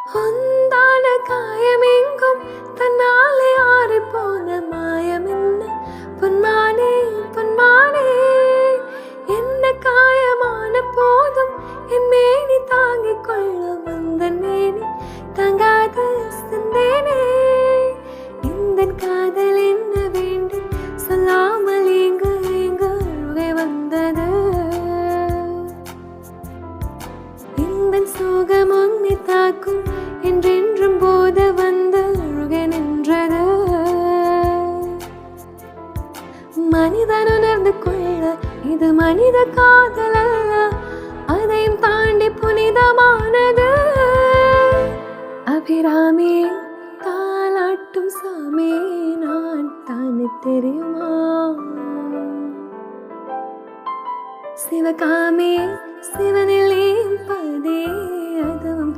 உந்தான காயமெங்கும் தன்னாலே ஆறி போன மாயம் என்ன பொன்மானே பொன்மானே. என்ன காயமான போதும் என் மேனி தாங்கிக் கொள்ளும் அந்த மேனி தாங்காது சிந்தேனே. இந்த காதல் என்ன வேண்டும் சொல்லாமல் இங்கு இங்கு வந்தது. இந்த சோகம் உன்னை தாக்கும் என்றென்றும் போது வந்து அழுக நின்றது. மனிதன் உணர்ந்து கொள்ள இது மனித காதல் அல்ல, அதையும் தாண்டி புனிதமானது. அபிராமி தாலாட்டும் சாமி நான் தானே தெரியுமா. சிவகாமி சிவனில் பதே அதுவும்